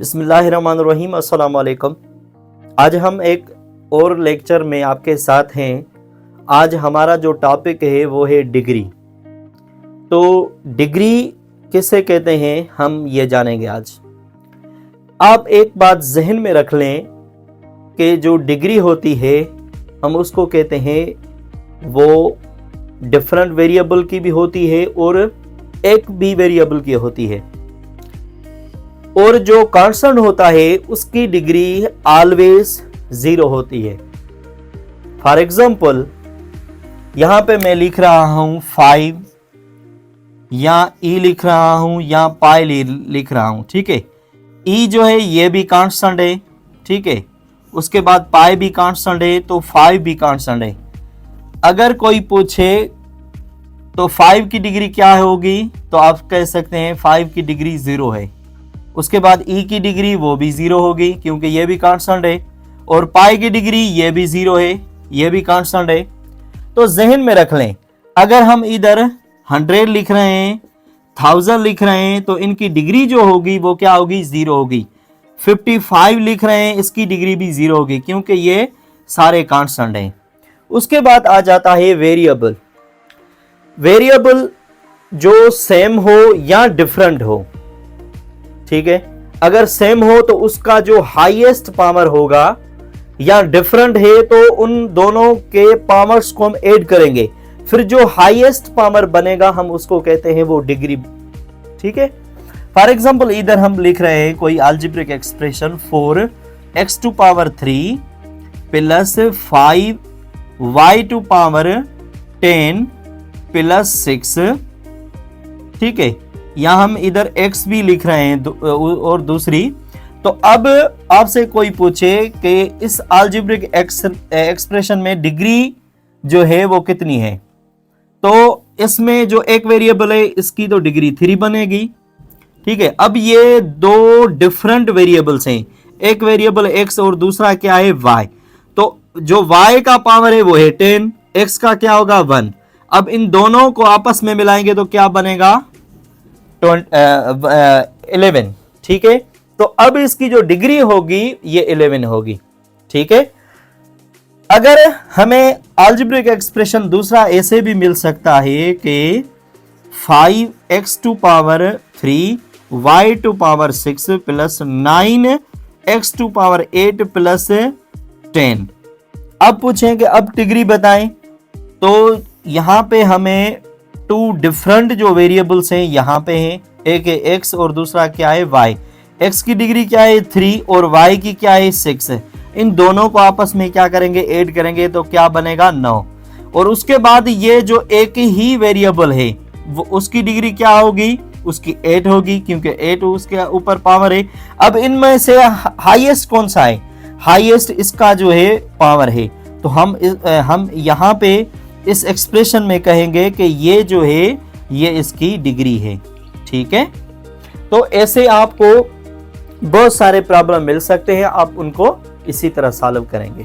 बिस्मिल्लाहिर्रहमानिर्रहीम, अस्सलाम वालेकुम। आज हम एक और लेक्चर में आपके साथ हैं। आज हमारा जो टॉपिक है वो है डिग्री। तो डिग्री किसे कहते हैं हम ये जानेंगे आज। आप एक बात जहन में रख लें कि जो डिग्री होती है हम उसको कहते हैं वो डिफरेंट वेरिएबल की भी होती है और एक भी वेरिएबल की होती है, और जो कांस्टेंट होता है उसकी डिग्री ऑलवेज 0 होती है। फॉर एग्जाम्पल यहां पे मैं लिख रहा हूं 5 या ई लिख रहा हूं या पाई लिख रहा हूं, ठीक है। ई जो है ये भी कांस्टेंट है, ठीक है। उसके बाद पाई भी कांस्टेंट है, तो 5 भी कांस्टेंट है। अगर कोई पूछे तो 5 की डिग्री क्या होगी, तो आप कह सकते हैं 5 की डिग्री 0 है। उसके बाद ई की डिग्री वो भी 0 होगी क्योंकि ये भी कांस्टेंट है, और पाई की डिग्री ये भी 0 है, ये भी कांस्टेंट है। तो जहन में रख लें, अगर हम इधर 100 लिख रहे हैं, 1000 लिख रहे हैं, तो इनकी डिग्री जो होगी वो क्या होगी, 0 होगी। 55 लिख रहे हैं, इसकी डिग्री भी 0 होगी क्योंकि ये सारे कांस्टेंट हैं। उसके बाद आ जाता है वेरिएबल। वेरिएबल जो सेम हो या डिफरेंट हो, ठीक है। अगर सेम हो तो उसका जो हाईएस्ट पावर होगा, या डिफरेंट है तो उन दोनों के पावर्स को हम ऐड करेंगे, फिर जो हाईएस्ट पावर बनेगा हम उसको कहते हैं वो डिग्री, ठीक है। फॉर एग्जांपल इधर हम लिख रहे हैं कोई algebraic expression 4x⁻³ plus 5y⁻10 plus 6, ठीक है। या हम इधर x भी लिख रहे हैं और दूसरी। तो अब आपसे कोई पूछे कि इस अलजेब्रिक एक्सप्रेशन में डिग्री जो है वो कितनी है, तो इसमें जो एक वेरिएबल है इसकी तो डिग्री 3 बनेगी, ठीक है। अब ये दो डिफरेंट वेरिएबल्स हैं, एक वेरिएबल x और दूसरा क्या है y। तो जो y का पावर है वो है 10, x का क्या होगा 1। अब इन दोनों को आपस में मिलाएंगे तो क्या बनेगा 11, ठीक है। तो अब इसकी जो डिग्री होगी ये 11 होगी, ठीक है। अगर हमें अलजेब्रिक एक्सप्रेशन दूसरा ऐसे भी मिल सकता है कि 5x⁻³ y⁻6 plus 9x⁻8 plus 10। अब पूछें कि अब डिग्री बताएं, तो यहां पे हमें 2 डिफरेंट जो वेरिएबल्स हैं यहां पे हैं, एक है x और दूसरा क्या है y। x की डिग्री क्या है 3 और y की क्या है 6 है। इन दोनों को आपस में क्या करेंगे, ऐड करेंगे तो क्या बनेगा 9। और उसके बाद ये जो एक ही वेरिएबल है वो उसकी डिग्री क्या होगी, उसकी 8 होगी क्योंकि 8 उसके ऊपर पावर है। अब इनमें से हाईएस्ट कौन सा है, हाईएस्ट इसका जो है पावर है, तो हम यहाँ पे इस एक्सप्रेशन में कहेंगे कि ये जो है ये इसकी डिग्री है, ठीक है। तो ऐसे आपको बहुत सारे प्रॉब्लम मिल सकते हैं, आप उनको इसी तरह सॉल्व करेंगे।